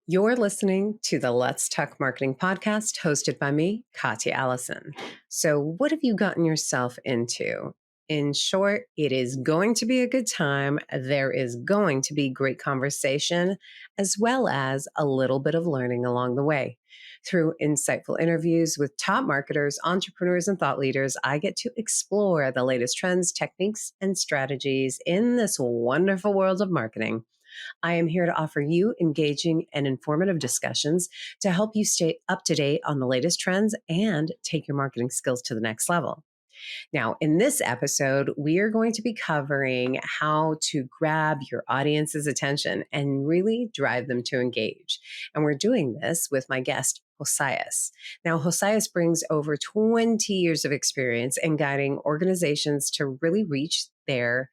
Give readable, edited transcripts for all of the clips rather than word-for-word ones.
You're listening to the Let's Talk Marketing podcast hosted by me, Katya Allison. So, what have you gotten yourself into? In short, it is going to be a good time. There is going to be great conversation, as well as a little bit of learning along the way. Through insightful interviews with top marketers, entrepreneurs, and thought leaders, I get to explore the latest trends, techniques, and strategies in this wonderful world of marketing. I am here to offer you engaging and informative discussions to help you stay up to date on the latest trends and take your marketing skills to the next level. Now, in this episode, we are going to be covering how to grab your audience's attention and really drive them to engage. And we're doing this with my guest, Josías. Now, Josías brings over 20 years of experience in guiding organizations to really reach their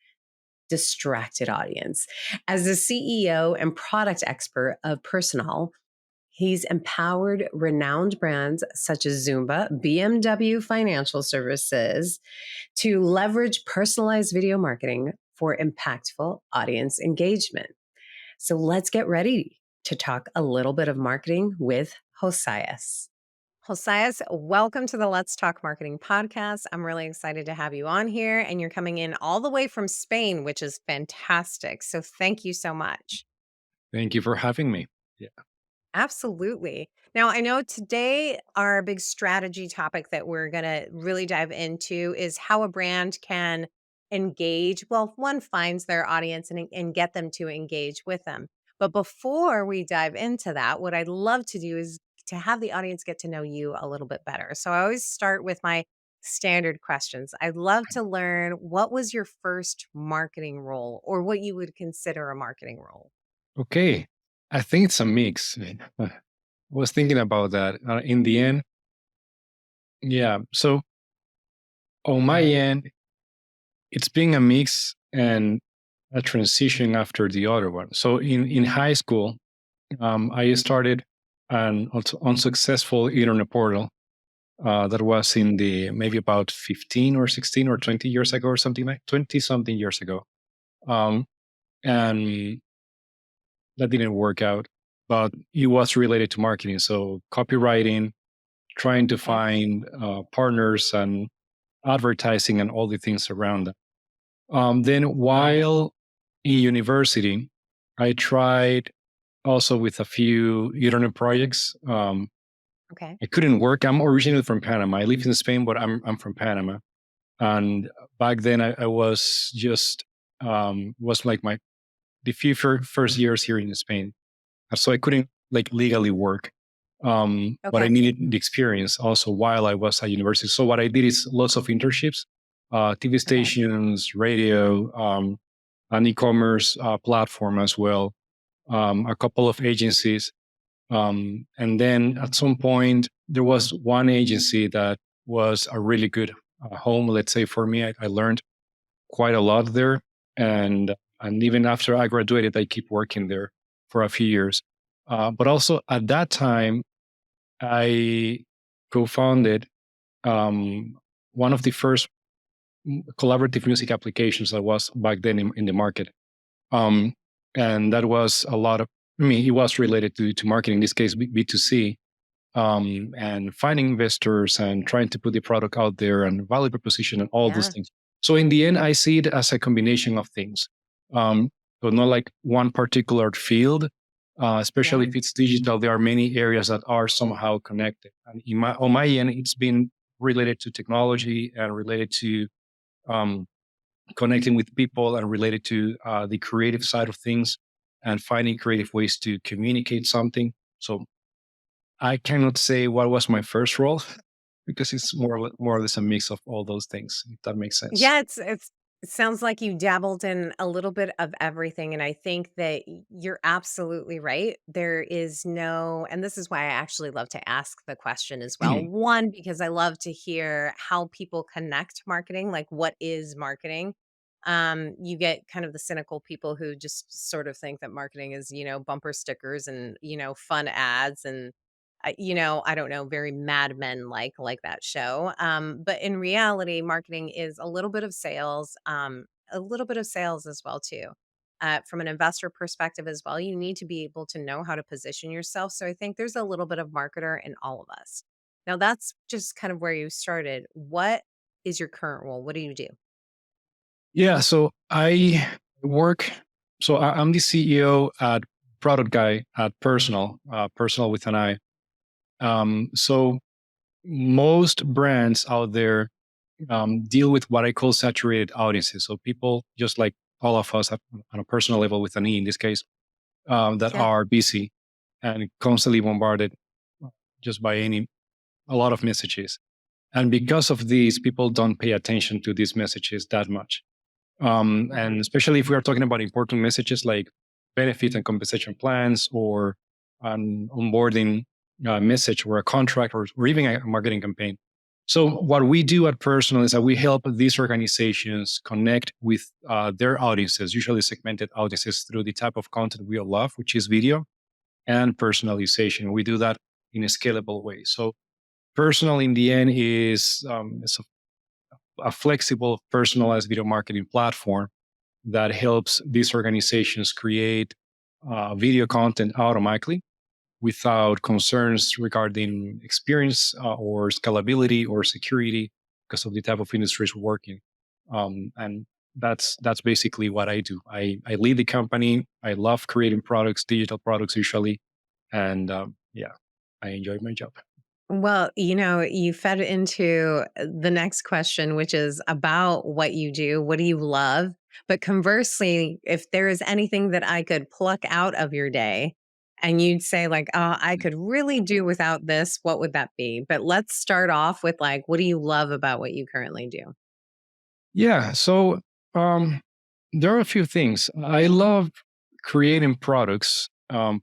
distracted audience. As the CEO and product expert of Pirsonal, he's empowered renowned brands such as Zumba, BMW Financial Services to leverage personalized video marketing for impactful audience engagement. So let's get ready to talk a little bit of marketing with Josías. Josías, welcome to the Let's Talk Marketing podcast. I'm really excited to have you on here, and you're coming in all the way from Spain, which is fantastic. So thank you so much. Thank you for having me. Yeah. Absolutely. Now, I know today our big strategy topic that we're going to really dive into is how a brand can engage. Well, one finds their audience and get them to engage with them. But before we dive into that, what I'd love to do is to have the audience get to know you a little bit better. So I always start with my standard questions. I'd love to learn, what was your first marketing role or what you would consider a marketing role? Okay. I think it's a mix. I was thinking about that. In the end, yeah. So on my end, it's been a mix and a transition after the other one. So in high school, I started an unsuccessful internet portal that was in the maybe about 15 or 16 or 20 years ago or something like 20 something years ago. Um, and that didn't work out, but it was related to marketing. So copywriting, trying to Okay. find partners and advertising and all the things around that. Then while in university, I tried also with a few internet projects. Okay. I couldn't work. I'm originally from Panama. I live in Spain, but I'm from Panama. And back then I was just was like my the few first years here in Spain. So I couldn't like legally work. But I Okay. needed the experience also while I was at university. So what I did is lots of internships, TV Okay. stations, radio, an e-commerce platform as well, a couple of agencies. And then at some point, there was one agency that was a really good home, let's say for me. I learned quite a lot there. And even after I graduated, I keep working there for a few years. But also at that time, I co-founded one of the first collaborative music applications that was back then in the market. Um, and that was a lot of, I mean, it was related to marketing, in this case, B2C, and finding investors and trying to put the product out there and value proposition and all those Yeah. things. So in the end, I see it as a combination of things. Um, so not like one particular field, Yeah. especially if it's digital, there are many areas that are somehow connected. And on my end, it's been related to technology and related to um, connecting with people and related to the creative side of things and finding creative ways to communicate something. So I cannot say what was my first role because it's more or less a mix of all those things, if that makes sense. Yeah, it sounds like you dabbled in a little bit of everything, and I think that you're absolutely right. There is no, and this is why I actually love to ask the question as well. One, because I love to hear how people connect marketing, like what is marketing? You get kind of the cynical people who just sort of think that marketing is, bumper stickers and, fun ads and I don't know, very Mad Men like that show. But in reality, marketing is a little bit of sales as well too. from an investor perspective as well, you need to be able to know how to position yourself. So I think there's a little bit of marketer in all of us. Now, that's just kind of where you started. What is your current role? What do you do? Yeah, so I work. I'm the CEO at product guy at Personal, Personal with an I. So most brands out there deal with what I call saturated audiences. So people just like all of us on a personal level with an E in this case, that Yeah. are busy and constantly bombarded just by a lot of messages. And because of these, people don't pay attention to these messages that much. Mhm. And especially if we are talking about important messages like benefit and compensation plans or an onboarding message or a contract or even a marketing campaign. So what we do at Personal is that we help these organizations connect with their audiences, usually segmented audiences through the type of content we all love, which is video and personalization. We do that in a scalable way. So Personal in the end is a flexible, personalized video marketing platform that helps these organizations create video content automatically without concerns regarding experience or scalability or security because of the type of industries we're working. And that's basically what I do. I lead the company. I love creating products, digital products usually, and yeah, I enjoy my job. Well, you fed into the next question, which is about what you do. What do you love? But conversely, if there is anything that I could pluck out of your day and you'd say, like, oh, I could really do without this, what would that be? But let's start off with, like, what do you love about what you currently do? Yeah, so um, there are a few things. I love creating products,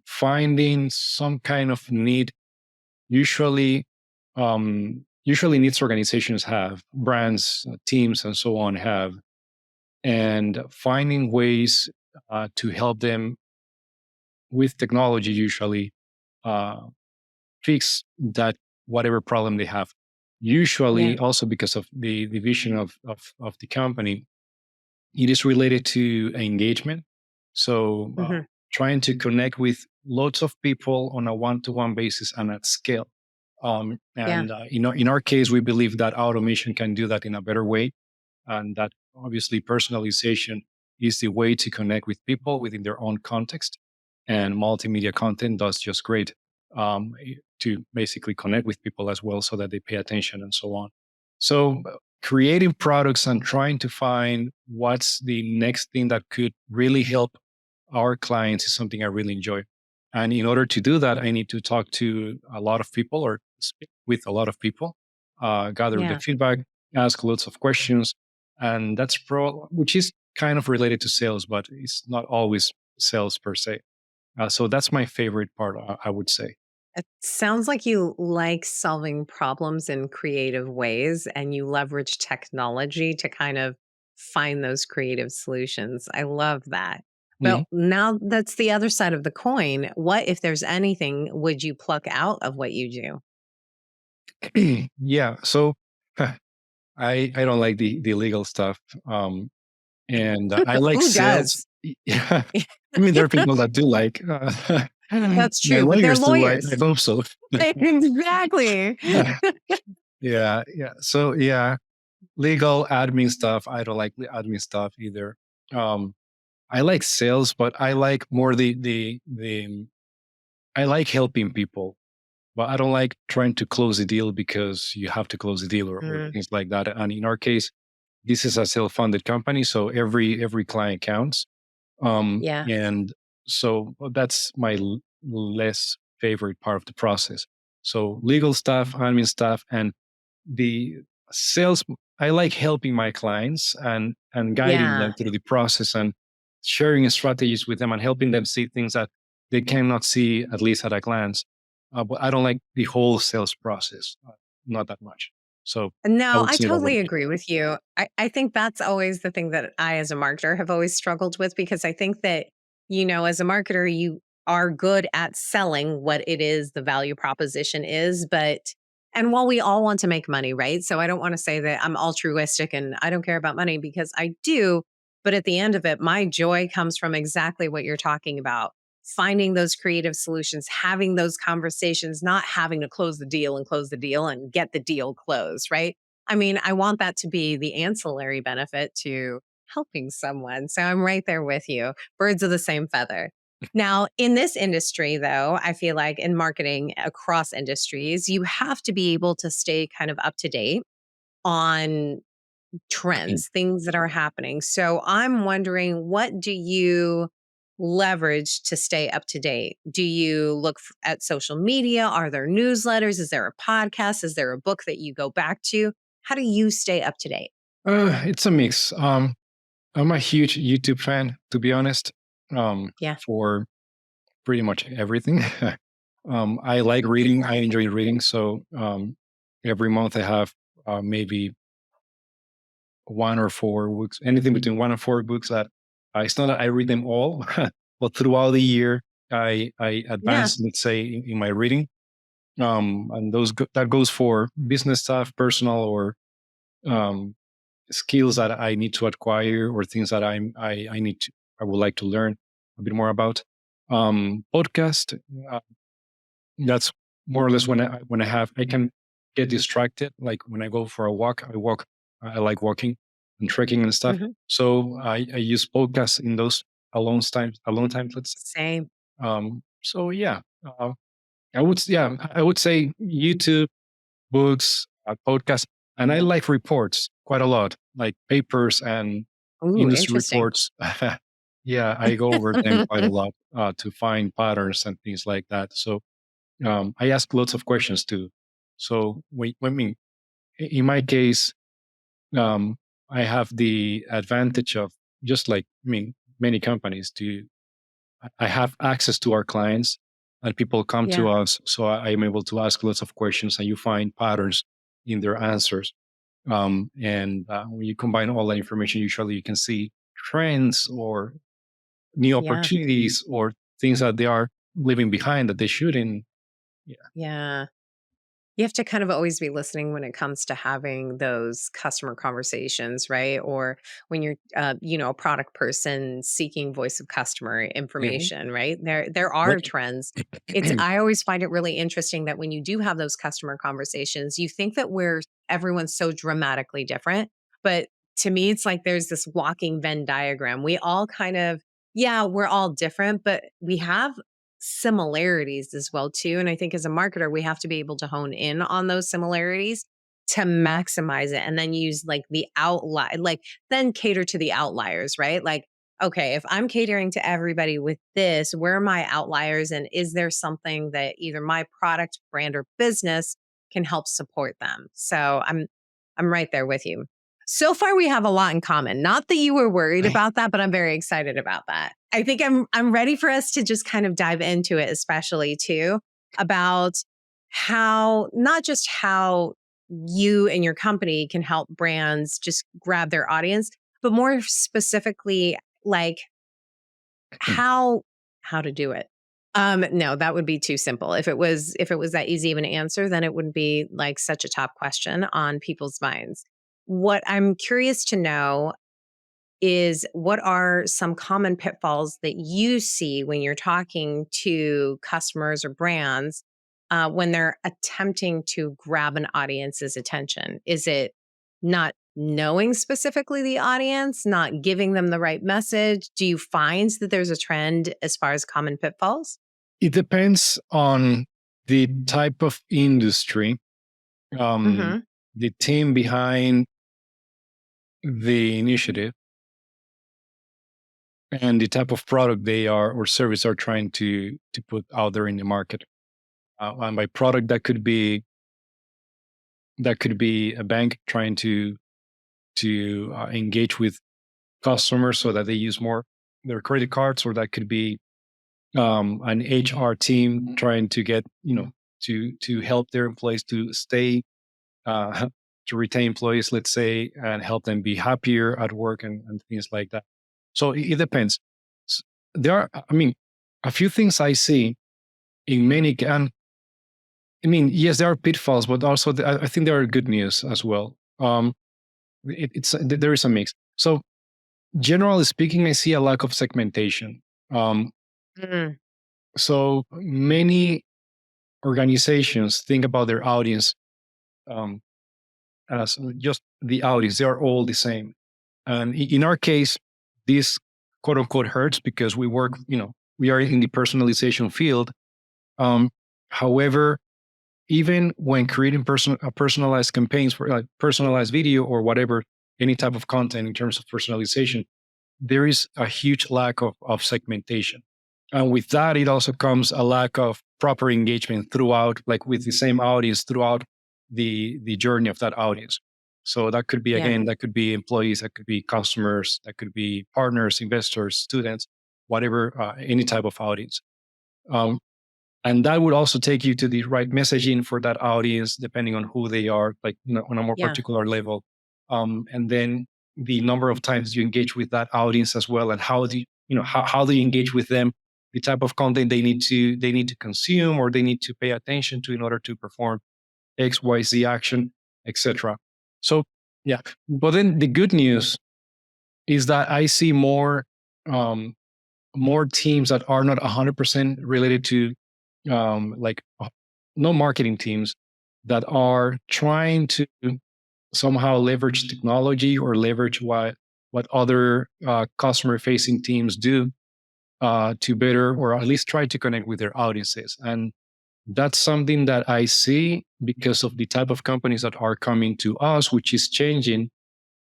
finding some kind of need. Usually needs organizations have, brands, teams, and so on have, and finding ways to help them with technology, usually uh, fix that whatever problem they have. Yeah. Usually, also because of the vision of the company, it is related to engagement. So, Hmm. trying to connect with lots of people on a one-to-one basis and at scale. Yeah. And in our case, we believe that automation can do that in a better way, and that obviously personalization is the way to connect with people within their own context. And multimedia content does just great to basically connect with people as well, so that they pay attention and so on. So creating products and trying to find what's the next thing that could really help our clients is something I really enjoy. And in order to do that, I need to talk to a lot of people or speak with a lot of people, gather the Yeah. feedback, ask lots of questions. And which is kind of related to sales, but it's not always sales per se. So that's my favorite part, I would say. It sounds like you like solving problems in creative ways and you leverage technology to kind of find those creative solutions. I love that. But Mhm. now that's the other side of the coin. What, if there's anything, would you pluck out of what you do? Yeah. So I don't like the legal stuff. And I like Who sales. does? Yeah. I mean, there are people that do like, That's my true, but they're lawyers do. I lawyers. hope so. Exactly. Yeah. Yeah. So, yeah, legal admin stuff. I don't like the admin stuff either. Um, I like sales, but I like more I like helping people, but I don't like trying to close a deal because you have to close a deal or Mm, things like that. And in our case, this is a self-funded company, so every client counts. yeah. And so that's my less favorite part of the process. So legal stuff, admin stuff, and the sales. I like helping my clients and guiding them Yeah. through the process and sharing strategies with them and helping them see things that they cannot see at least at a glance. But I don't like the whole sales process, not that much. So I No, would I say that would totally be. agree with you. I think that's always the thing that I, as a marketer, have always struggled with because I think that, as a marketer, you are good at selling what it is the value proposition is. And while we all want to make money, right? So I don't want to say that I'm altruistic and I don't care about money because I do. But at the end of it, my joy comes from exactly what you're talking about, finding those creative solutions, having those conversations, not having to close the deal and get the deal closed, right? I mean, I want that to be the ancillary benefit to helping someone. So I'm right there with you. Birds of the same feather. Now, in this industry, though, I feel like in marketing across industries, you have to be able to stay kind of up to date on trends, things that are happening. So I'm wondering, what do you leverage to stay up to date? Do you look at social media? Are there newsletters? Is there a podcast? Is there a book that you go back to? How do you stay up to date? It's a mix. I'm a huge YouTube fan, to be honest, Yeah. for pretty much everything. I like reading. I enjoy reading. So every month I have maybe 1 or 4 books, anything between 1 and 4 books that it's not that I read them all, but throughout the year I Yeah. advance, let's say, in my reading. And that goes for business stuff, personal, or um, skills that I need to acquire, or things that I would like to learn a bit more about. Podcast. That's more or less I can get distracted. Like when I go for a walk, I walk. I like walking and trekking and stuff. Hmm. So I use podcasts in those alone times. Let's Same. say. So yeah, I would say YouTube, books, podcasts, and I like reports quite a lot, like papers and Ooh, industry interesting. reports. Yeah, I go over them quite a lot to find patterns and things like that. So I ask lots of questions too. So in my case, um, I have the advantage of, just like many companies do. I have access to our clients, and people come Yeah. to us, so I am able to ask lots of questions, and you find patterns in their answers. And when you combine all that information, usually you can see trends or new Yeah. opportunities or things that they are leaving behind that they shouldn't. Yeah. Yeah. You have to kind of always be listening when it comes to having those customer conversations, right? Or when you're, a product person seeking voice of customer Mhm. information, right? There are What? trends. I always find it really interesting that when you do have those customer conversations, you think that everyone's so dramatically different, but to me, it's like there's this walking Venn diagram. We all kind of, yeah, we're all different, but we have similarities as well too. And I think as a marketer, we have to be able to hone in on those similarities to maximize it and then use like the outlier, like then cater to the outliers, right? Like, okay, if I'm catering to everybody with this, where are my outliers? And is there something that either my product, brand, or business can help support them? So I'm right there with you. So far, we have a lot in common. Not that you were worried about that, but I'm very excited about that. I think I'm ready for us to just kind of dive into it, especially too, about how not just how you and your company can help brands just grab their audience, but more specifically, like how how to do it. No, that would be too simple. If it was that easy of an answer, then it wouldn't be like such a top question on people's minds. What I'm curious to know is, what are some common pitfalls that you see when you're talking to customers or brands when they're attempting to grab an audience's attention? Is it not knowing specifically the audience, not giving them the right message? Do you find that there's a trend as far as common pitfalls? It depends on the type of industry, um, Hmm. the team behind the initiative, and the type of product they are or service are trying to put out there in the market. And by product, that could be a bank trying to engage with customers so that they use more their credit cards, or that could be an HR team trying to get to help their employees to stay uh, to retain employees, let's say, and help them be happier at work and things like that. So it depends. S- There are, a few things I see in many, and yes, there are pitfalls, but also I think there are good news as well. There is a mix. So Generally speaking, I see a lack of segmentation. Um, Mm, so many organizations think about their audience um, as just the audience. They are all the same. And in our case, this quote unquote hurts because we work, we are in the personalization field. Um, However, even when creating personalized campaigns for like personalized video or whatever, any type of content in terms of personalization, there is a huge lack of segmentation. And with that, it also comes a lack of proper engagement throughout, like with the same audience throughout the journey of that audience. So that could be, yeah, again, that could be employees, that could be customers, that could be partners, investors, students, whatever, any type of audience. Um, and that would also take you to the right messaging for that audience depending on who they are, like, on a more yeah, particular level. And then the number of times you engage with that audience as well, and how do you, how do you engage with them, the type of content they need to consume or they need to pay attention to in order to perform XYZ action, etc. So yeah. But then the good news is that I see um, more teams that are not 100% related to, like, no marketing teams that are trying to somehow leverage technology or leverage what other customer facing teams do to better, or at least try to connect with their audiences. And that's something that I see because of the type of companies that are coming to us, which is changing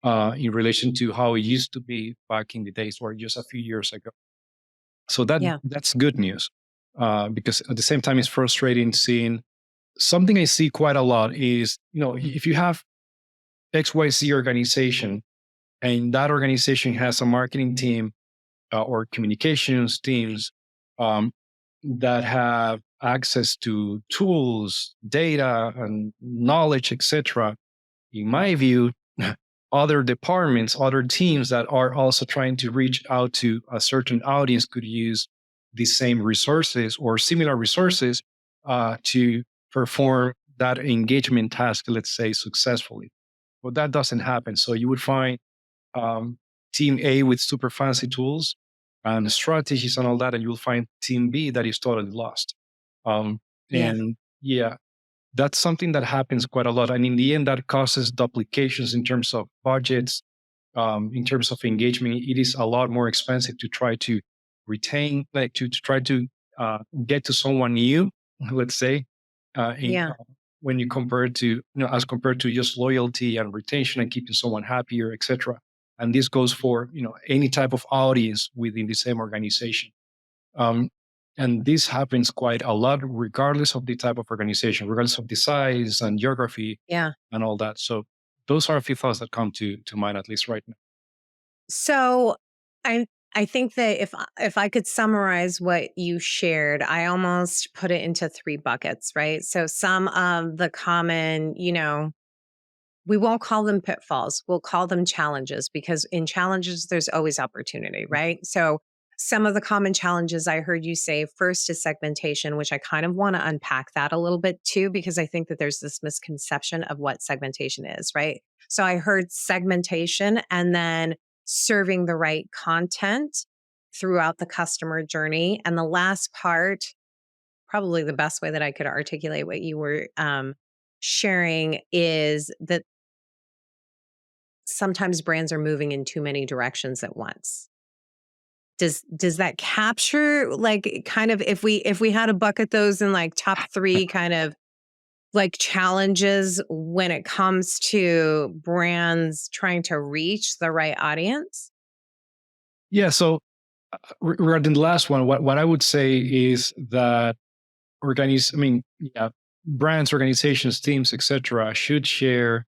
in relation to how it used to be back in the days or just a few years ago. So yeah, that's good news, because at the same time, it's frustrating seeing something I see quite a lot is, if you have XYZ organization and that organization has a marketing team or communications teams um, that have access to tools, data, and knowledge, etc. In my view, other departments, other teams that are also trying to reach out to a certain audience could use the same resources or similar resources to perform that engagement task, let's say, successfully. But that doesn't happen. So you would find um, team A with super fancy tools and strategies and all that, and you'll find team B that is totally lost. Um, yeah, and yeah, that's something that happens quite a lot. And in the end, that causes duplications in terms of budgets, in terms of engagement. It is a lot more expensive to try to retain, like to try to get to someone new, let's say, yeah, when you compare it to, as compared to just loyalty and retention and keeping someone happier, etc. And this goes for, any type of audience within the same organization. Um, and this happens quite a lot, regardless of the type of organization, regardless of the size and geography yeah. and all that. So those are a few thoughts that come to mind, at least right now. So I I think that if I could summarize what you shared, I almost put it into three buckets, right? So some of the common, we won't call them pitfalls. We'll call them challenges because in challenges, there's always opportunity, right? So, some of the common challenges I heard you say first is segmentation, which I kind of want to unpack that a little bit too, because I think that there's this misconception of what segmentation is, right? So, I heard segmentation and then serving the right content throughout the customer journey. And the last part, probably the best way that I could articulate what you were sharing is that sometimes brands are moving in too many directions at once. Does that capture like kind of if we had to bucket those in like top 3 kind of like challenges when it comes to brands trying to reach the right audience? Yeah. So regarding the last one, what I would say is that brands, organizations, teams, etc., should share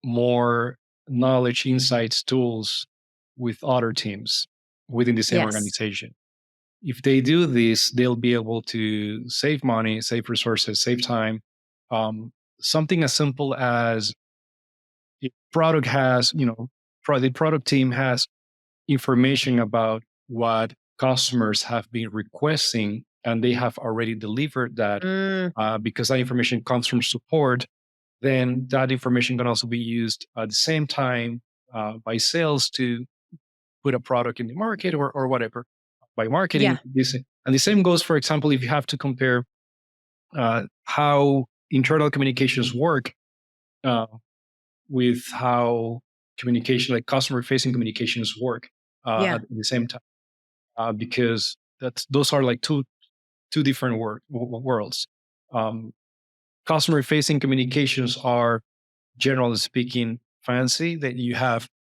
more knowledge, insights, tools with other teams within the same Yes. organization. If they do this, they'll be able to save money, save resources, save time. Something as simple as if product has, the product team has information about what customers have been requesting, and they have already delivered that Mm, because that information comes from support, then that information can also be used at the same time by sales to put a product in the market or whatever by Yeah. marketing. This and the same goes, for example, if you have to compare how internal communications work uh, with how communication, like customer facing communications work Yeah. at the same time, because those are like two different worlds. Um, Customer facing communications are, generally speaking, fancy. That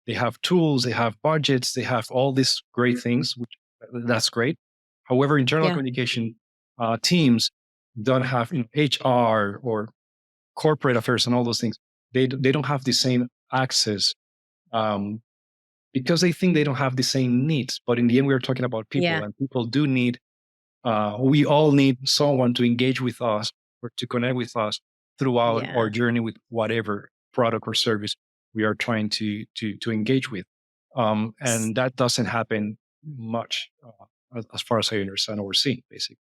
they have tools, they have budgets, they have all these great things, which that's great. However, internal Yeah. communication teams don't have, HR or corporate affairs and all those things. They don't have the same access, um, because they think they don't have the same needs. But in the end, we're talking about people, Yeah. and people do need. We all need someone to engage with us or to connect with us throughout our Yeah. journey with whatever product or service we are trying to engage with. And that doesn't happen much, as far as I understand or see, basically.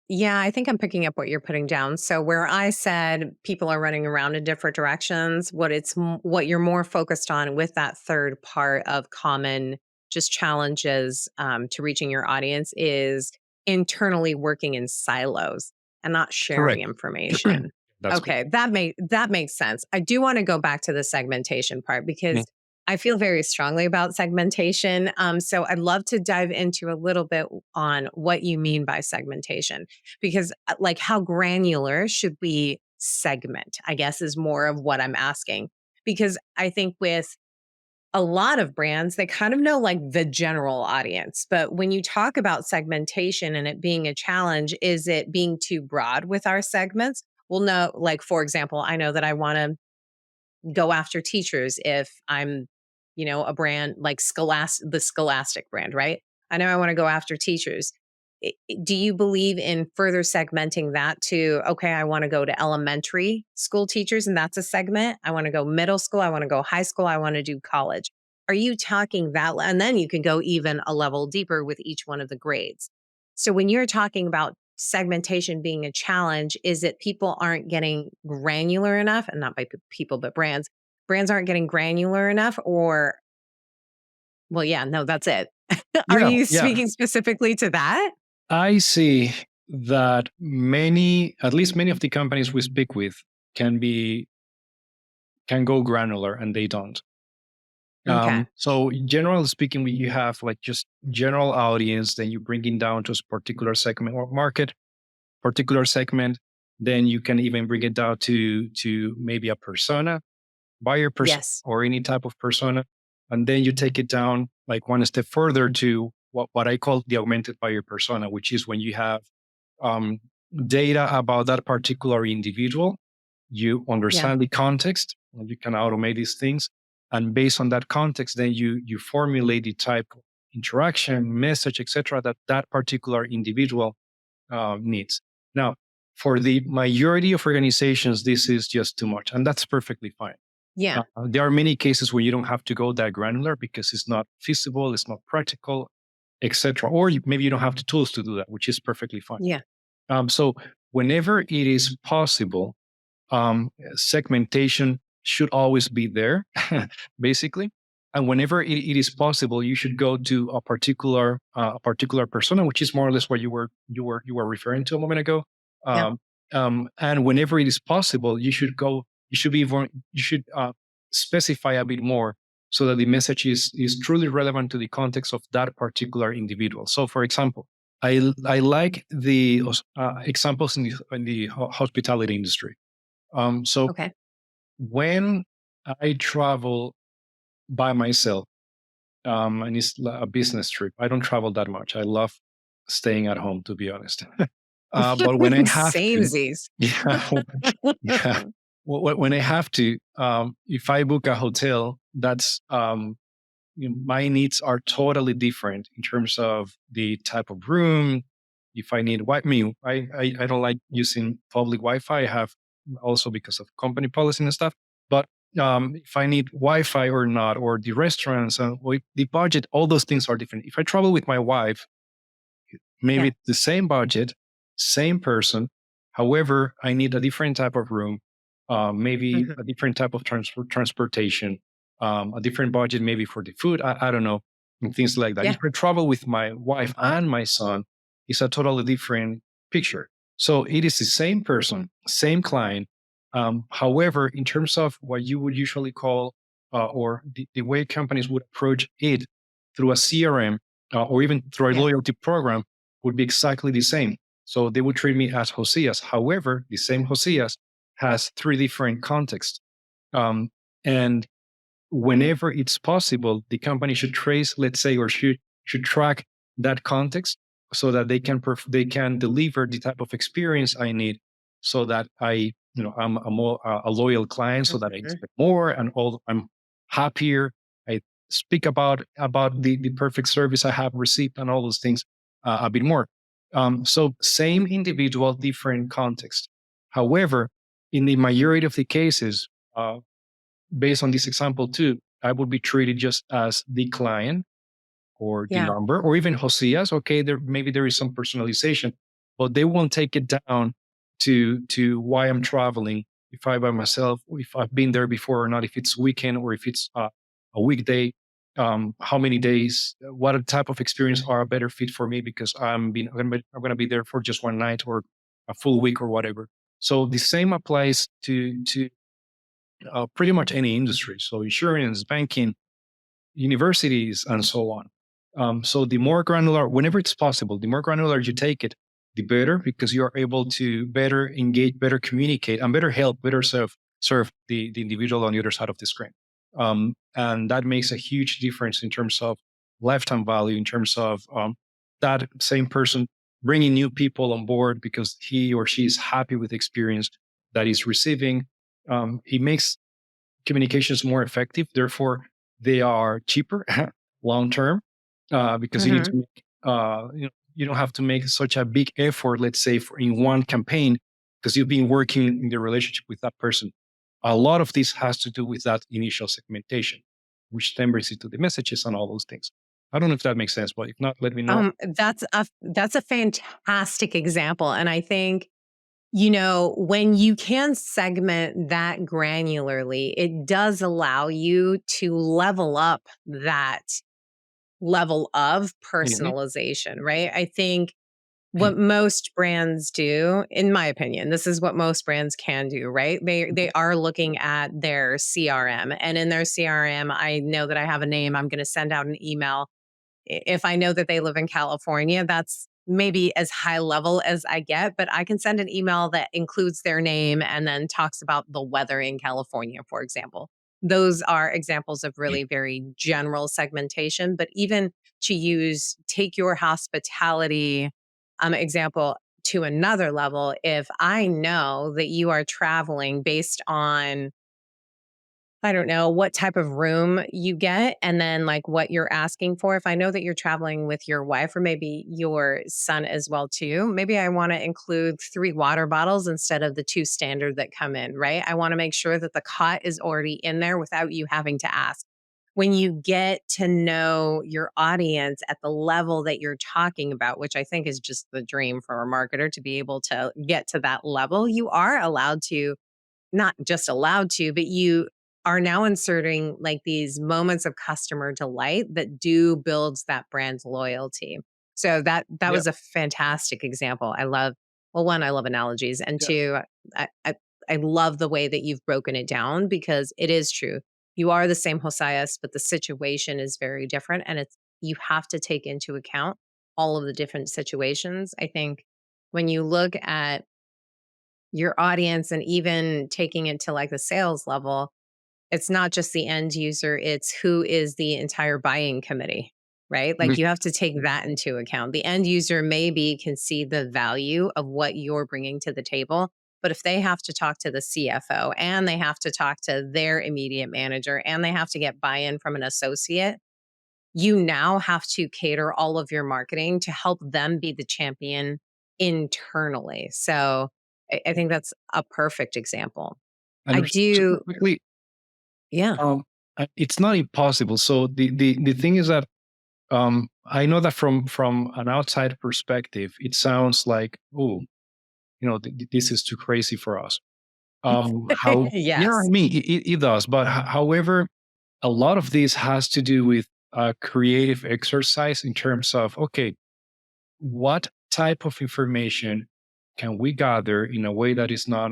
Yeah, I think I'm picking up what you're putting down. So where I said people are running around in different directions, what you're more focused on with that third part of common just challenges to reaching your audience is internally working in silos and not sharing Correct. information. That's good. Okay, that makes sense. I do want to go back to the segmentation part because Mm. I feel very strongly about segmentation. So I'd love to dive into a little bit on what you mean by segmentation because like how granular should we segment, I guess, is more of what I'm asking. Because I think with a lot of brands, they kind of know like the general audience. But when you talk about segmentation and it being a challenge, is it being too broad with our segments? Well, no, like for example, I know that I want to go after teachers if I'm, a brand like the Scholastic brand, right? I know I want to go after teachers. Do you believe in further segmenting that to, okay, I want to go to elementary school teachers and that's a segment. I want to go middle school. I want to go high school. I want to do college. Are you talking that? And then you can go even a level deeper with each one of the grades. So when you're talking about segmentation being a challenge, is it people aren't getting granular enough, and not by people but brands aren't getting granular enough, or well, yeah, no, that's it. Are Yeah, you yeah. speaking specifically to that? I see that at least many of the companies we speak with, can be can go granular, and they don't. Okay. So generally speaking, you have like just general audience, then you bring it down to a particular segment or market, particular segment. Then you can even bring it down to maybe a persona, buyer person, Yes. or any type of persona. And then you take it down like one step further to what I call the augmented buyer persona, which is when you have um, data about that particular individual. You Yeah. understand the context, and you can automate these things. And based on that context, then you formulate the type of interaction, message, etc., that particular individual needs. Now, for the majority of organizations, this is just too much, and that's perfectly fine. Yeah. There are many cases where you don't have to go that granular because it's not feasible, it's not practical, etc. Or maybe you don't have the tools to do that, which is perfectly fine. Yeah. So whenever it is possible, segmentation should always be there, basically. And whenever it is possible, you should go to a particular persona, which is more or less what you were referring to a moment ago. Yeah. Um, and whenever it is possible, you should go. You should be you should specify a bit more so that the message is truly relevant to the context of that particular individual. So, for example, I like the examples in the hospitality industry. So Okay. when I travel by myself, and it's a business trip, I don't travel that much. I love staying at home, to be honest. But when I have to, Samesies. yeah, yeah. When I have to, if I book a hotel, that's my needs are totally different in terms of the type of room. If I need me, I don't like using public Wi-Fi. I have also because of company policy and stuff. But if I need Wi-Fi or not, or the restaurants and the budget, all those things are different. If I travel with my wife, maybe Yeah. it's the same budget, same person. However, I need a different type of room, maybe Mhm. a different type of transportation, a different budget maybe for the food. I don't know. and things like that. Yeah. If I travel with my wife and my son, it's a totally different picture. So it is the same person, same client. However, in terms of what you would usually call, or the way companies would approach it through a CRM, or even through a Yeah. loyalty program, would be exactly the same. So they would treat me as Josias. However, the same Josias has three different contexts. And whenever it's possible, the company should trace, let's say, or should track that context so that they can deliver the type of experience I need, so that I'm a loyal client, so that I Mhm. expect more, and I'm happier. I speak about the perfect service I have received and all those things a bit more. So same individual, different context. However, in the majority of the cases, based on this example too, I would be treated just as the client or the Yeah. number, or even Josias. Okay, maybe there is some personalization, but they won't take it down to why I'm traveling, if I by myself, if I've been there before or not, if it's weekend or if it's a weekday, how many days, what type of experience are a better fit for me, because I'm going to be there for just one night or a full week or whatever. So the same applies to pretty much any industry. So insurance, banking, universities, and so on. So the more granular, whenever it's possible, the more granular you take it, the better, because you are able to better engage, better communicate, and better help, better serve the individual on the other side of the screen. And that makes a huge difference in terms of lifetime value, in terms of that same person bringing new people on board because he or she is happy with the experience that is receiving. It makes communications more effective. Therefore, they are cheaper long term, because you need Mhm. to make, you don't have to make such a big effort, let's say, in one campaign, because you've been working in the relationship with that person. A lot of this has to do with that initial segmentation, which then brings it to the messages and all those things. I don't know if that makes sense, but if not, let me know. That's a fantastic example, and I think, when you can segment that granularly, it does allow you to level up that level of Mhm. personalization, right? I think what most brands do, in my opinion, this is what most brands can do, right? They are looking at their CRM, and in their CRM, I know that I have a name, I'm going to send out an email. If I know that they live in California, that's maybe as high level as I get, but I can send an email that includes their name and then talks about the weather in California, for example. Those are examples of really very general segmentation, but even to take your hospitality example to another level, if I know that you are traveling based on, I don't know, what type of room you get and then like what you're asking for. If I know that you're traveling with your wife or maybe your son as well too, maybe I want to include 3 water bottles instead of the 2 standard that come in, right? I want to make sure that the cot is already in there without you having to ask. When you get to know your audience at the level that you're talking about, which I think is just the dream for a marketer to be able to get to that level, you are allowed to, not just allowed to, but you are now inserting like these moments of customer delight that do builds that brand's loyalty. So that Yeah, was a fantastic example. I love, well, one, I love analogies, and yeah, two, I, I I love the way that you've broken it down because it is true. You are the same Josias, but the situation is very different, and you have to take into account all of the different situations. I think when you look at your audience and even taking it to like the sales level, it's not just the end user, it's who is the entire buying committee, right? mhm, Like you have to take that into account. The end user maybe can see the value of what you're bringing to the table. But if they have to talk to the CFO and they have to talk to their immediate manager and they have to get buy in from an associate, you now have to cater all of your marketing to help them be the champion internally. So I think that's a perfect example. I and super do, quickly, yeah. um, it's not impossible. So the thing is that, I know that from an outside perspective, it sounds like, oh, this is too crazy for us. How? Yeah, I Yes. mean, it does. But however, a lot of this has to do with a creative exercise in terms of, okay, what type of information can we gather in a way that is not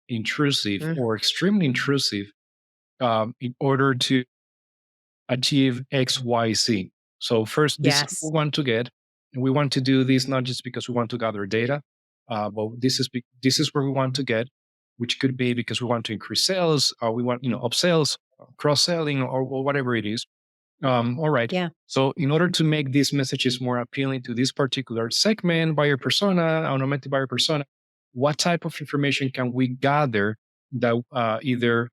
intrusive Mm, or extremely intrusive, in order to achieve X, Y, Z. So first, this is what yes. we want to get, and we want to do this not just because we want to gather data, but this is where we want to get, which could be because we want to increase sales, or we want upsells, cross selling, or whatever it is. All right. Yeah. So in order to make these messages more appealing to this particular segment, buyer persona, ornamented buyer persona, what type of information can we gather that either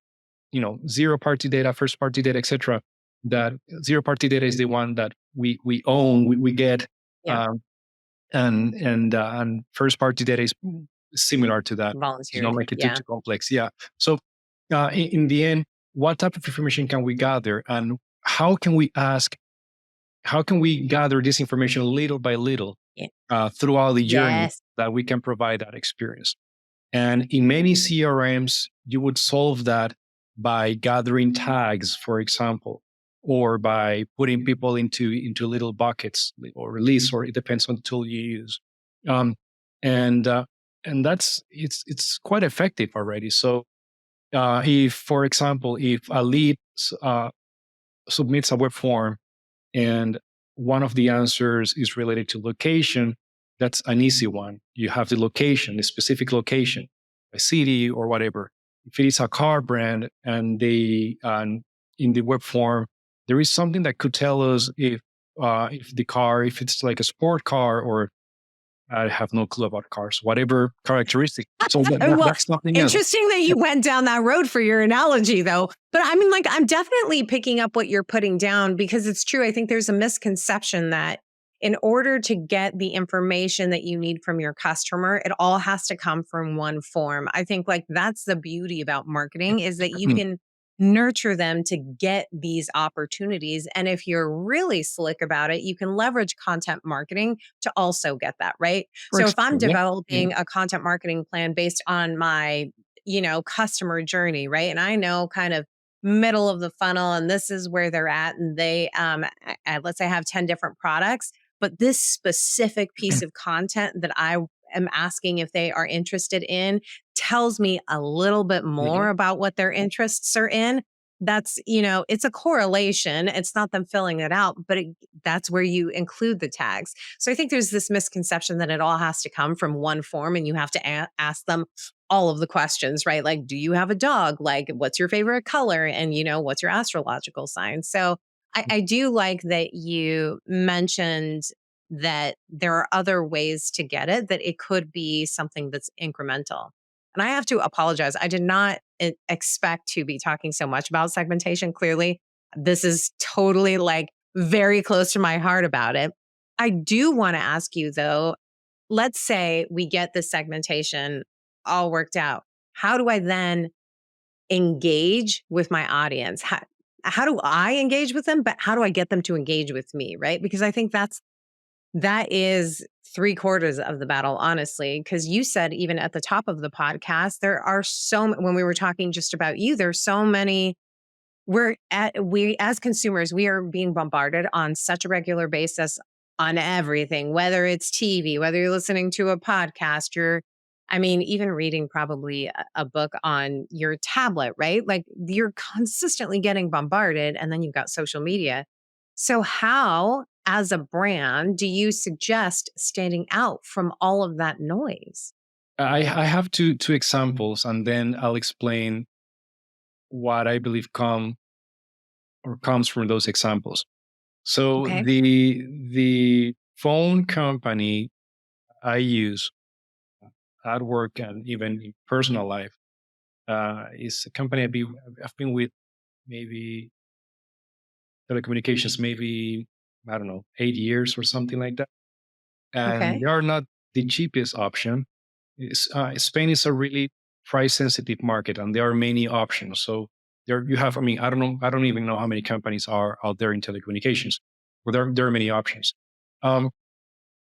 zero party data, first party data, etc. That zero party data is the one that we own, we get, Yeah. um, and first party data is similar to that. Do not Volunteered. make it Yeah. too complex. Yeah. So in the end, what type of information can we gather, and how can we ask? How can we gather this information little by little Yeah. throughout the journey Yes. that we can provide that experience? And in many CRMs, you would solve that by gathering tags, for example, or by putting people into little buckets or release, or it depends on the tool you use. Um, and uh, and it's quite effective already. So if, for example, if a lead submits a web form and one of the answers is related to location, that's an easy one. You have the location, the specific location, a city or whatever. If it is a car brand and they in the web form, there is something that could tell us if the car, if it's like a sport car, or I have no clue about cars, whatever characteristic. So Well, that's something else. interesting that Yeah. you went down that road for your analogy, though. But I mean, like, I'm definitely picking up what you're putting down because it's true. I think there's a misconception that in order to get the information that you need from your customer, it all has to come from one form. I think, like, that's the beauty about marketing is that you can nurture them to get these opportunities. And if you're really slick about it, you can leverage content marketing to also get that, right? For So if I'm example, yeah. Yeah. developing a content marketing plan based on my, customer journey, right? And I know kind of middle of the funnel and this is where they're at and they let's say I have 10 different products, but this specific piece of content that I am asking if they are interested in tells me a little bit more Mhm. about what their interests are in. That's, it's a correlation. It's not them filling it out, but that's where you include the tags. So I think there's this misconception that it all has to come from one form and you have to ask them all of the questions, right? Like, do you have a dog? Like, what's your favorite color? And, what's your astrological sign? So I do like that you mentioned that there are other ways to get it, that it could be something that's incremental. And I have to apologize. I did not expect to be talking so much about segmentation. Clearly, this is totally like very close to my heart about it. I do want to ask you though, let's say we get the segmentation all worked out. How do I then engage with my audience? How do I engage with them? But how do I get them to engage with me? Right. Because I think that is three-quarters of the battle, honestly, because you said even at the top of the podcast, there are when we were talking just about you, there's so many we as consumers, we are being bombarded on such a regular basis on everything, whether it's TV, whether you're listening to a podcast, even reading probably a book on your tablet, right? Like you're consistently getting bombarded and then you've got social media. So how, as a brand, do you suggest standing out from all of that noise? I have two examples, and then I'll explain what I believe comes from those examples. So Okay. the phone company I use at work and even in personal life is a company I've been with, maybe telecommunications, maybe I don't know, 8 years or something like that, and Okay. they are not the cheapest option. Spain is a really price sensitive market, and there are many options. So there you have. I mean, I don't know. I don't even know how many companies are out there in telecommunications, but there are many options. Um,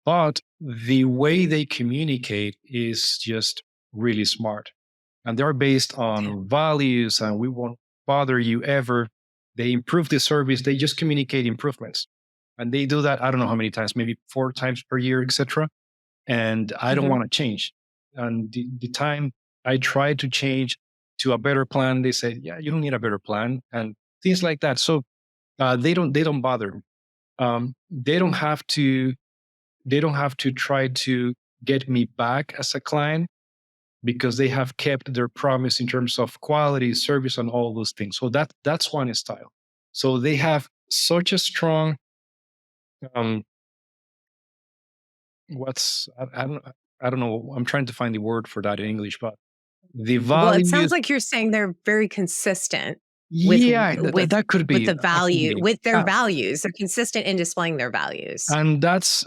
but the way they communicate is just really smart, and they're based Yeah. on values. And we won't bother you ever. they improve the service, they just communicate improvements. And they do that, I don't know how many times, maybe 4 times per year, etc. And I don't Mhm. want to change. And the time I tried to change to a better plan, they said, yeah, you don't need a better plan, and things like that. So they don't bother. They don't have to try to get me back as a client, because they have kept their promise in terms of quality, service, and all those things. So that's one style. So they have such a strong um, I don't know. I'm trying to find the word for that in English, but the Well, it sounds values. like you're saying they're very consistent with Yeah, with that could with be. the That could value be. with their Yeah. values. They're consistent in displaying their values. And that's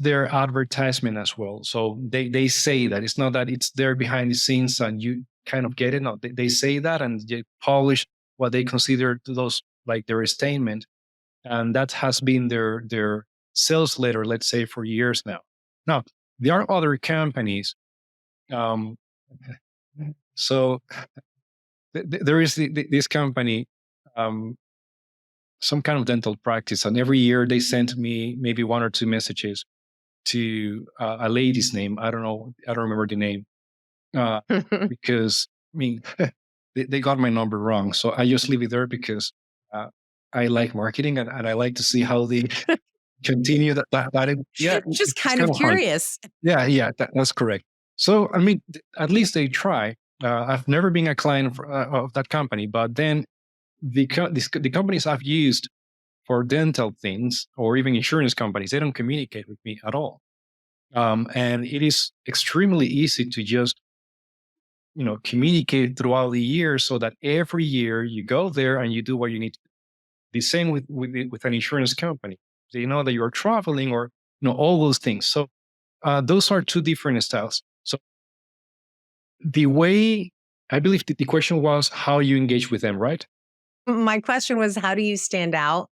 their advertisement as well. So they say that it's not that it's there behind the scenes and you kind of get it. No, they say that and they polish what they consider to those like their statement, and that has been their sales letter, let's say, for years now. Now there are other companies. Um, so there is this company, um, some kind of dental practice, and every year they send me maybe 1 or 2 messages to a lady's name. I don't remember the name, because I mean they got my number wrong. So I just leave it there because uh, I like marketing, and I like to see how they continue yeah, Just it's kind kind of of fun. curious. Yeah, that's correct. So I mean, at least they try. I've never been a client of that company, but then the companies I've used for dental things, or even insurance companies, they don't communicate with me at all. And it is extremely easy to just communicate throughout the year, so that every year you go there and you do what you need to do. The same with an insurance company. They know that you're traveling, or all those things. So those are two different styles. So the way, I believe the question was how you engage with them, right? My question was, how do you stand out?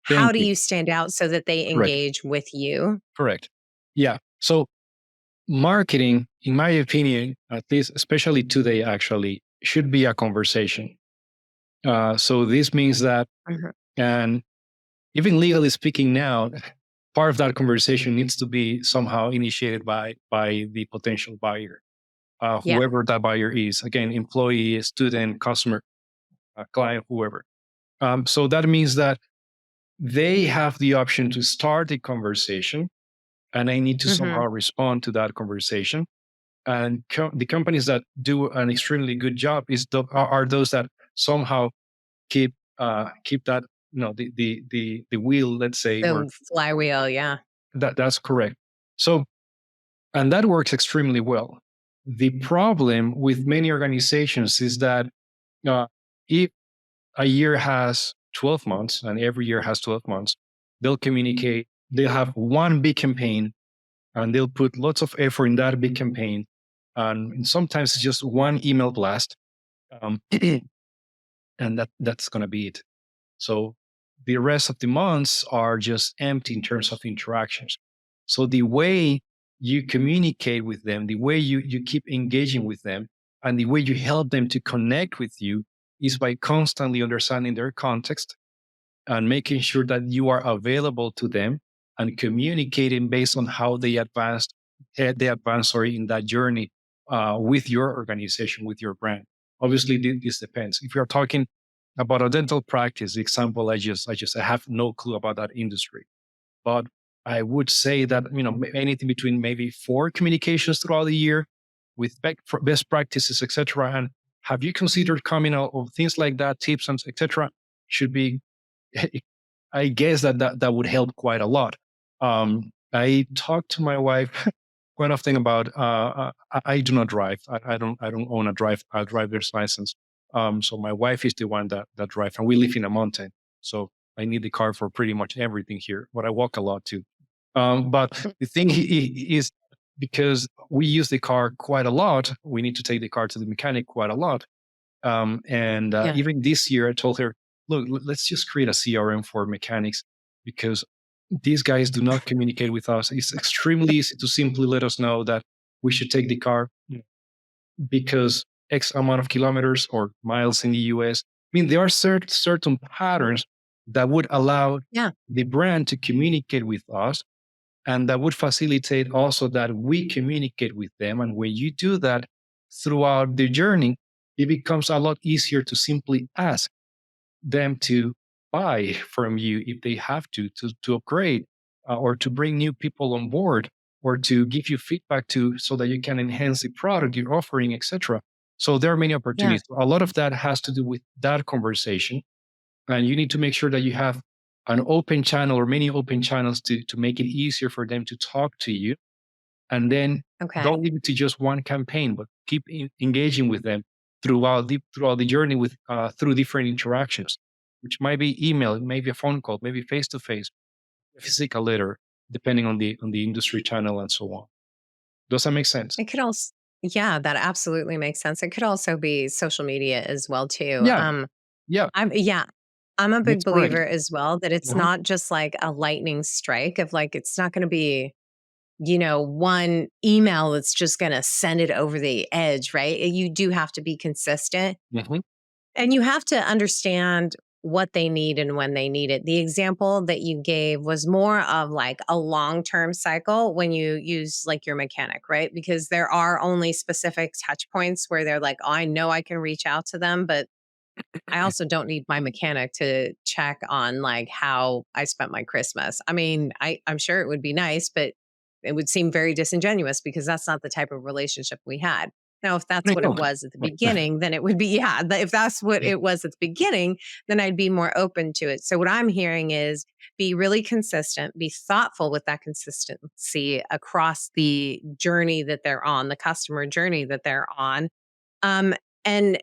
How Thank do you. you stand out so that they Correct. engage with you? Correct. Yeah. So marketing, in my opinion, at least, especially today, actually, should be a conversation. So this means that, Mhm. and even legally speaking now, part of that conversation needs to be somehow initiated by the potential buyer, Yeah. whoever that buyer is. Again, employee, student, customer, client, whoever. So that means that they have the option to start the conversation, and I need to Mhm. somehow respond to that conversation. And the companies that do an extremely good job are those that somehow keep that, the wheel, let's say, or The flywheel, yeah. that's correct. So, and that works extremely well. The problem with many organizations is that uh, if a year has 12 months and every year has 12 months, they'll have one big campaign, and they'll put lots of effort in that big campaign. And sometimes it's just one email blast, um, and that's going to be it. So the rest of the months are just empty in terms of interactions. So the way you communicate with them, the way you keep engaging with them, and the way you help them to connect with you is by constantly understanding their context and making sure that you are available to them and communicating based on how they advance, sorry, in that journey with your organization, with your brand. Obviously, this depends. If you're talking about a dental practice, the example I have no clue about that industry, but I would say that anything between maybe 4 communications throughout the year with best practices, etc. And have you considered coming out of things like that, tips and etc. should be I guess that would help quite a lot. I talked to my wife quite often about. I do not drive. I don't own a driver's license. So my wife is the one that drives, and we live in a mountain, so I need the car for pretty much everything here. But I walk a lot too. But the thing is, because we use the car quite a lot, we need to take the car to the mechanic quite a lot. And Yeah. even this year, I told her, look, let's just create a CRM for mechanics, because these guys do not communicate with us. It's extremely easy to simply let us know that we should take the car because X amount of kilometers or miles in the US. mean, there are certain patterns that would allow Yeah. the brand to communicate with us, and that would facilitate also that we communicate with them. And when you do that throughout the journey, it becomes a lot easier to simply ask them to buy from you if they have to upgrade, or to bring new people on board, or to give you feedback to so that you can enhance the product you're offering, etc. So there are many Yeah. opportunities. A lot of that has to do with that conversation, and you need to make sure that you have an open channel or many open channels to make it easier for them to talk to you. And then Okay. don't leave it to just one campaign, but keep engaging with them throughout the journey with through different interactions, which might be email, it may be a phone call, maybe face to face, physical letter, depending on the industry channel and so on. Does that make sense? It could also, yeah, that absolutely makes sense. It could also be social media as well too. Yeah, yeah, Yeah, I'm a big that's correct. believer as well that it's Mhm, not just like a lightning strike of like, it's not going to be, one email that's just going to send it over the edge, right? You do have to be consistent. mhm, And you have to understand what they need and when they need it. The example that you gave was more of like a long term cycle when you use like your mechanic, right? Because there are only specific touch points where they're like, oh, I know I can reach out to them, but I also don't need my mechanic to check on like how I spent my Christmas. I mean, I'm sure it would be nice, but it would seem very disingenuous because that's not the type of relationship we had. Now, if that's I what it know. was at the beginning, then it would be, yeah, if that's what it was at the beginning, then I'd be more open to it. So, what I'm hearing is be really consistent, be thoughtful with that consistency across the journey that they're on, the customer journey that they're on. Um, and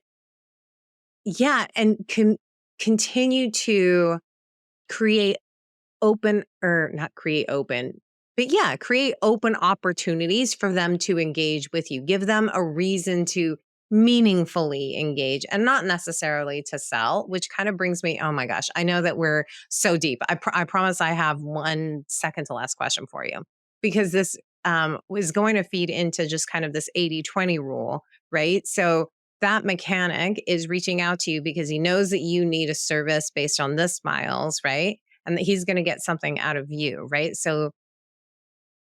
yeah, and continue to create open or not create open, but yeah, create open opportunities for them to engage with you. Give them a reason to meaningfully engage and not necessarily to sell, which kind of brings me, oh my gosh, I know that we're so deep. I promise I have 1 second to last question for you because this was going to feed into just kind of this 80/20 rule, right? So that mechanic is reaching out to you because he knows that you need a service based on this miles, right? And that he's going to get something out of you, right? So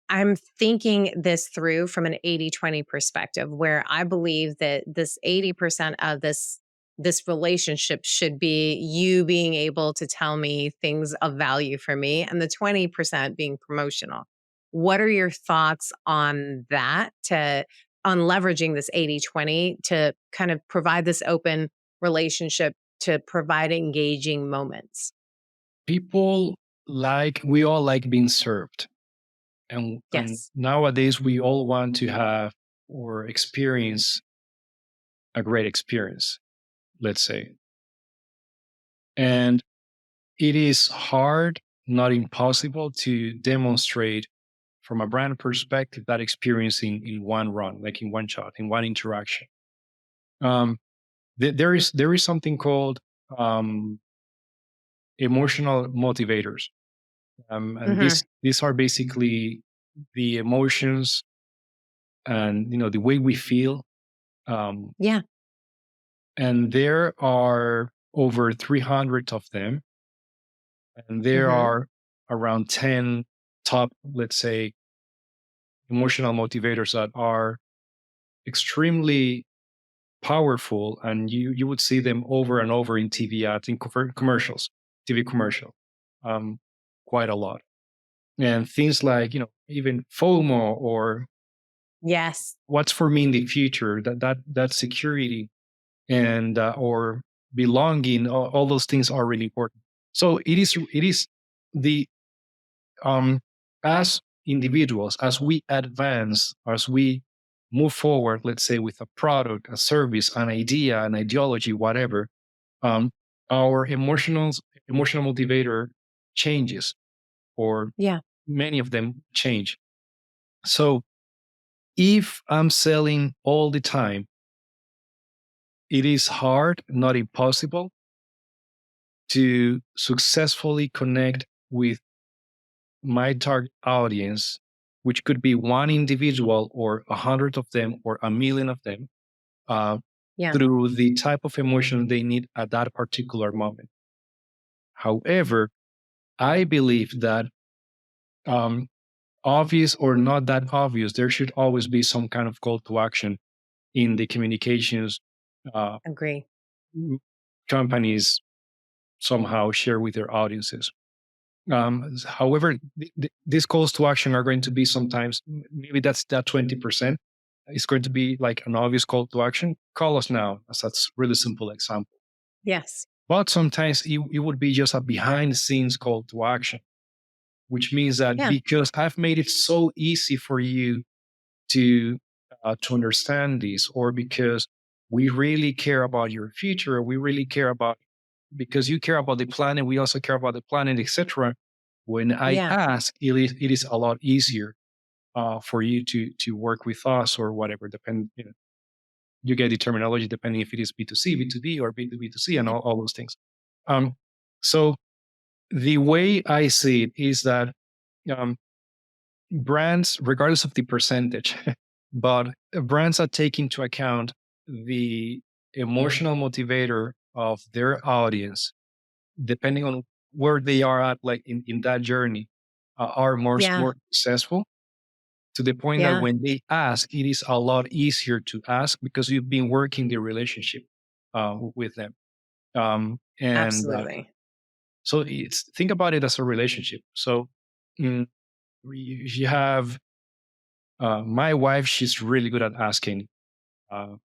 I'm thinking this through from an 80/20 perspective where I believe that this 80% of this relationship should be you being able to tell me things of value for me and the 20% being promotional. What are your thoughts on that to on leveraging this 80/20 to kind of provide this open relationship to provide engaging moments? People we all like being served. And Yes. nowadays we all want to have or experience a great experience, let's say. And it is hard, not impossible, to demonstrate from a brand perspective that experience in one run, like in one shot, in one interaction. Um, there is something called um, emotional motivators, and Hmm. these are basically the emotions and the way we feel. Um, Yeah. and there are over 300 of them, and there Hmm. are around 10 top, let's say, emotional motivators that are extremely powerful, and you would see them over and over in TV ads, in commercials, TV commercial, um, quite a lot. And things like even FOMO, or Yes. what's for me in the future, that security, and or belonging, all those things are really important. So it is the um as individuals, as we advance, as we move forward, let's say with a product, a service, an idea, an ideology, whatever, um our emotional motivator changes, or Yeah. many of them change. So if I'm selling all the time, it is hard, not impossible, to successfully connect with my target audience, which could be one individual or 100 of them or a million of them, uh, Yeah. through the type of emotion they need at that particular moment. However, I believe that um, obvious or not that obvious, there should always be some kind of call to action in the communications uh, Agree. companies somehow share with their audiences. However, these calls to action are going to be sometimes, maybe that's that 20%. It's going to be like an obvious call to action. Call us now. That's really simple example. Yes. But sometimes it would be just a behind the scenes call to action, which means that Yeah. because I've made it so easy for you to understand this, or because we really care about your future, we really care about because you care about the planet, we also care about the planet, etc. When I Yeah. ask, it is a lot easier for you to work with us or whatever. Depend, you get the terminology depending if it is B2C, B2B, or B2B2C, and Yeah. all those things. Um, so the way I see it is that um, brands, regardless of the percentage, but brands that take into account the emotional motivator of their audience, depending on where they are at, like in that journey, are Yeah. more successful to the point that Yeah. when they ask, it is a lot easier to ask because you've been working the relationship with them. And Absolutely. so think about it as a relationship. So mm, you have my wife, she's really good at asking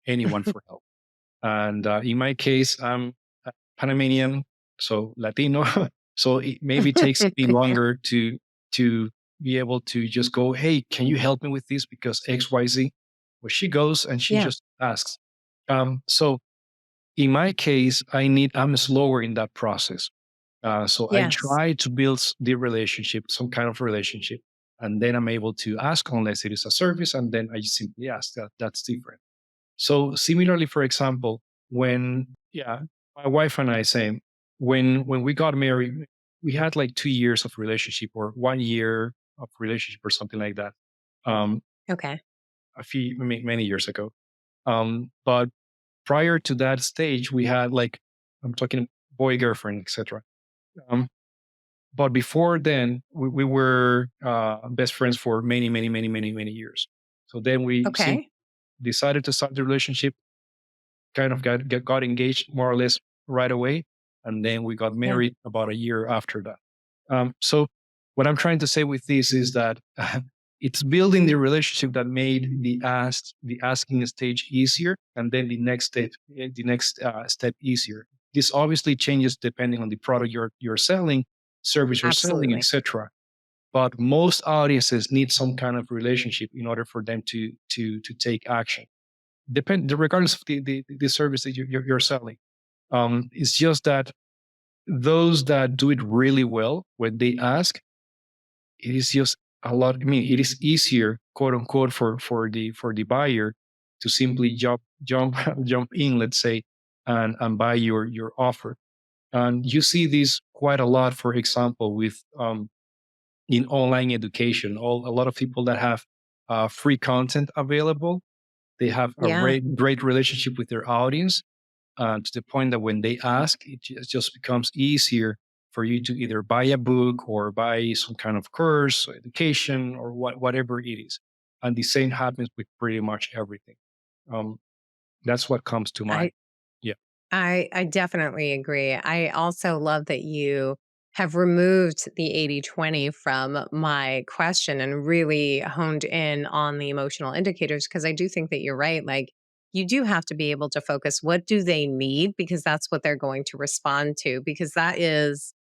anyone for help. And in my case, I'm Panamanian, so Latino. So it maybe takes me longer to be able to just go, hey, can you help me with this? Because XYZ. Well, she goes and she Yeah. just asks. So in my case, I'm slower in that process. So I Yes. try to build the relationship, some kind of relationship, and then I'm able to ask unless it is a service, and then I just simply ask. That's different. So similarly, for example, when my wife and I same when we got married, we had like 2 years of relationship or 1 year of relationship or something like that. Um, Okay. many years ago. But prior to that stage, we had like I'm talking boy girlfriend, etc. Um, but before then, we were best friends for many years. So then we Okay. decided to start the relationship, kind of got engaged more or less right away. And then we got Yeah. married about a year after that. So what I'm trying to say with this is that it's building the relationship that made the asking stage easier, and then the next step easier. This obviously changes depending on the product you're selling, service you're selling, Absolutely. etc. But most audiences need some kind of relationship in order for them to take action. Regardless of the service that you're selling. It's just that those that do it really well when they ask, it is just a lot. I mean, it is easier, quote unquote, for the buyer to simply jump in, let's say, and buy your offer. And you see this quite a lot, for example, with in online education. A lot of people that have free content available, they have a Yeah. great relationship with their audience, to the point that when they ask, it just becomes easier for you to either buy a book or buy some kind of course or education or whatever it is. And the same happens with pretty much everything. Um, that's what comes to I mind. Yeah. I definitely agree. I also love that you have removed the 80/20 from my question and really honed in on the emotional indicators because I do think that you're right. Like you do have to be able to focus what do they need because that's what they're going to respond to because that is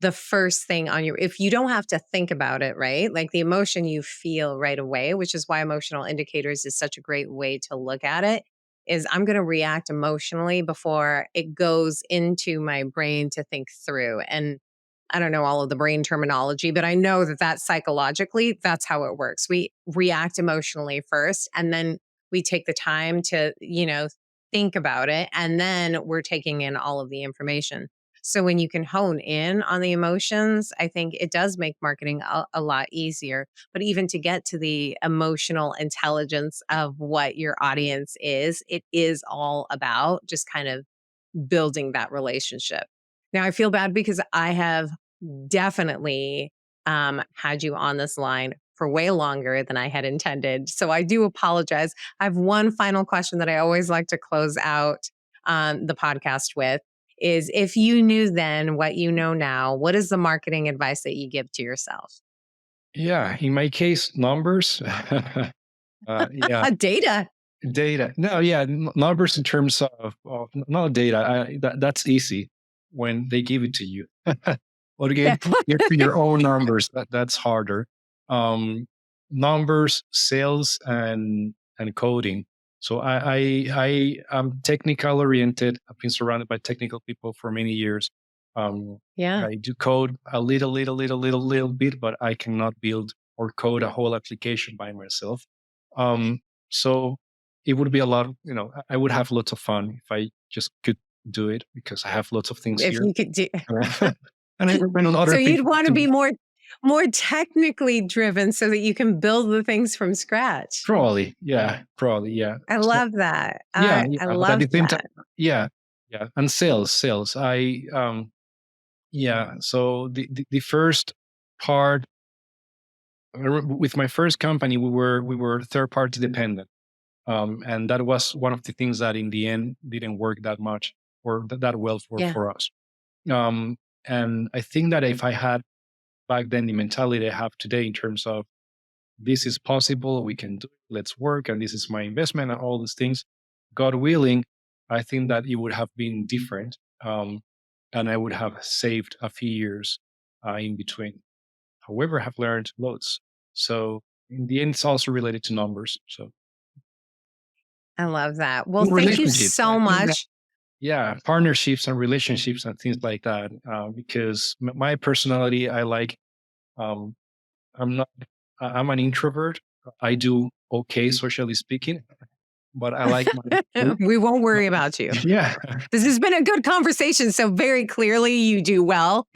the first thing on your if you don't have to think about it, right? Like the emotion you feel right away, which is why emotional indicators is such a great way to look at it, is I'm going to react emotionally before it goes into my brain to think through. And I don't know all of the brain terminology, but I know that psychologically, that's how it works. We react emotionally first, and then we take the time to, think about it. And then we're taking in all of the information. So when you can hone in on the emotions, I think it does make marketing a lot easier. But even to get to the emotional intelligence of what your audience is, it is all about just kind of building that relationship. Now, I feel bad because I have definitely had you on this line for way longer than I had intended. So I do apologize. I have one final question that I always like to close out the podcast with is if you knew then what you know now, what is the marketing advice that you give to yourself? Yeah, in my case, numbers. Yeah, Data. data. No, yeah, numbers in terms of not data. That's easy when they give it to you. But Yeah. again, get to your own numbers. That's harder. Um, Numbers, sales, and coding. So I am technical oriented. I've been surrounded by technical people for many years. Um, Yeah. I do code a little bit, but I cannot build or code a whole application by myself. Um, so it would be a lot, I would have lots of fun if I just could do it because I have lots of things If here. you could do And I depend on so other you'd people want to to be more technically driven so that you can build the things from scratch. probably, yeah. I So, love that. yeah, I but at love the same time, that. yeah, yeah. And sales. Yeah. So the first part with my first company, we were third party dependent. And that was one of the things that in the end didn't work that much or that well Yeah. for us. And I think that if I had back then the mentality I have today in terms of this is possible, we can do it, let's work, and this is my investment and all these things, God willing, I think that it would have been different. And I would have saved a few years in between. However, I have learned loads. So in the end, it's also related to numbers. So I love that. Well, thank you relationships. I so think that, much. yeah, partnerships and relationships and things like that. Because my personality, I like. Um, I'm not. I'm an introvert. I do okay, socially speaking, but I like my. We won't worry about you. Yeah, This has been a good conversation. So very clearly you do well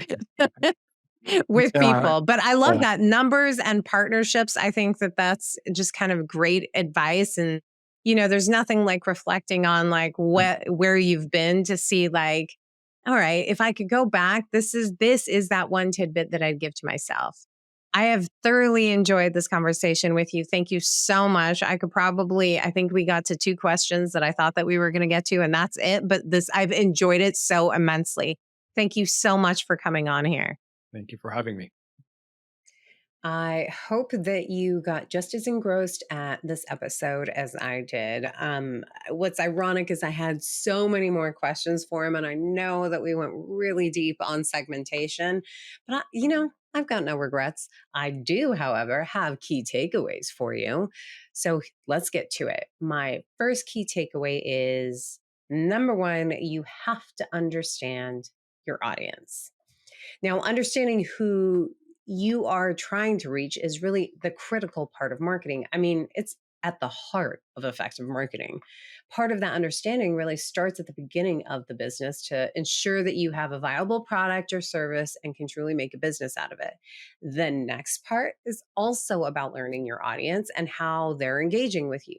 with yeah, people. But I love yeah. that numbers and partnerships. I think that that's just kind of great advice. And, there's nothing like reflecting on like where you've been to see like, all right, if I could go back, this is that one tidbit that I'd give to myself. I have thoroughly enjoyed this conversation with you. Thank you so much. I think we got to two questions that I thought that we were going to get to, and that's it. But I've enjoyed it so immensely. Thank you so much for coming on here. Thank you for having me. I hope that you got just as engrossed at this episode as I did. What's ironic is I had so many more questions for him, and I know that we went really deep on segmentation, but I've got no regrets. I do, however, have key takeaways for you. So let's get to it. My first key takeaway is number one, you have to understand your audience. Now, understanding who you are trying to reach is really the critical part of marketing. I mean, it's at the heart of effective marketing. Part of that understanding really starts at the beginning of the business to ensure that you have a viable product or service and can truly make a business out of it. The next part is also about learning your audience and how they're engaging with you.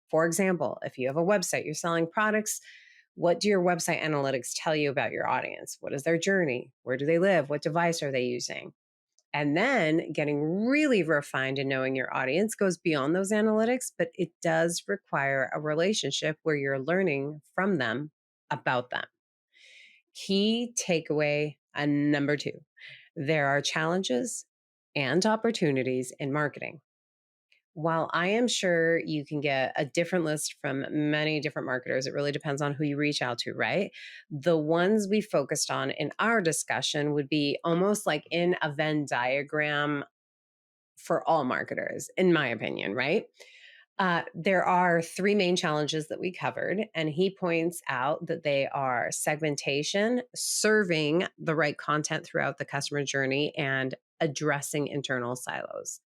For example, if you have a website, you're selling products, what do your website analytics tell you about your audience? What is their journey? Where do they live? What device are they using? And then getting really refined in knowing your audience goes beyond those analytics, but it does require a relationship where you're learning from them about them. Key takeaway number two, there are challenges and opportunities in marketing. While I am sure you can get a different list from many different marketers, it really depends on who you reach out to, right? The ones we focused on in our discussion would be almost like in a Venn diagram for all marketers, in my opinion, right? There are three main challenges that we covered, and he points out that they are segmentation, serving the right content throughout the customer journey, and addressing internal silos.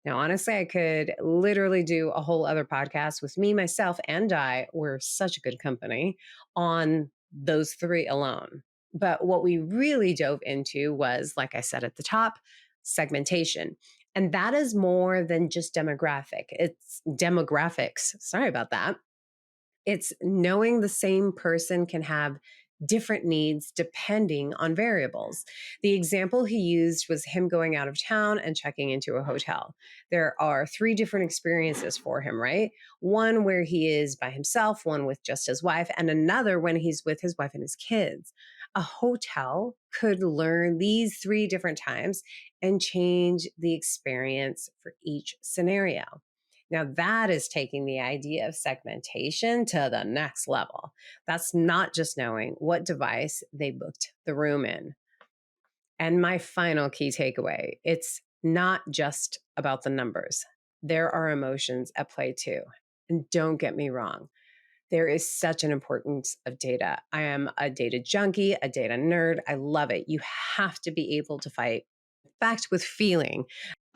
Now, honestly, I could literally do a whole other podcast with me, myself, and we're such a good company on those three alone. But what we really dove into was, like I said at the top, segmentation. And that is more than just it's demographics. Sorry about that. It's knowing the same person can have different needs depending on variables. The example he used was him going out of town and checking into a hotel. There are three different experiences for him, right? One where he is by himself, one with just his wife, and another when he's with his wife and his kids. A hotel could learn these three different times and change the experience for each scenario. Now, that is taking the idea of segmentation to the next level. That's not just knowing what device they booked the room in. And my final key takeaway, it's not just about the numbers. There are emotions at play too. And don't get me wrong, there is such an importance of data. I am a data junkie, a data nerd. I love it. You have to be able to fight fact with feeling.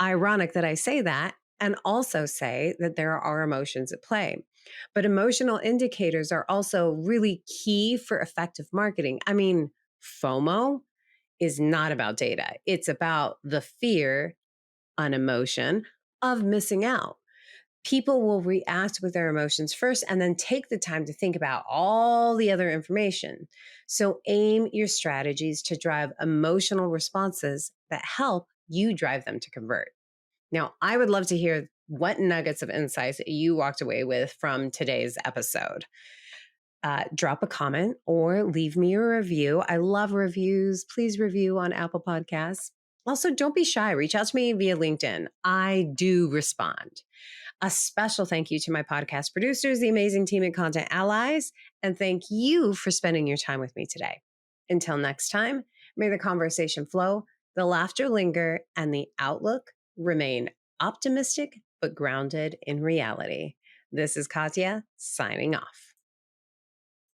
Ironic that I say that and also say that there are emotions at play. But emotional indicators are also really key for effective marketing. I mean, FOMO is not about data, it's about the fear, an emotion of missing out. People will react with their emotions first and then take the time to think about all the other information. So aim your strategies to drive emotional responses that help you drive them to convert. Now, I would love to hear what nuggets of insights you walked away with from today's episode. Drop a comment or leave me a review. I love reviews. Please review on Apple Podcasts. Also, don't be shy. Reach out to me via LinkedIn. I do respond. A special thank you to my podcast producers, the amazing team at Content Allies, and thank you for spending your time with me today. Until next time, may the conversation flow, the laughter linger, and the outlook remain optimistic but grounded in reality. This is Katya signing off.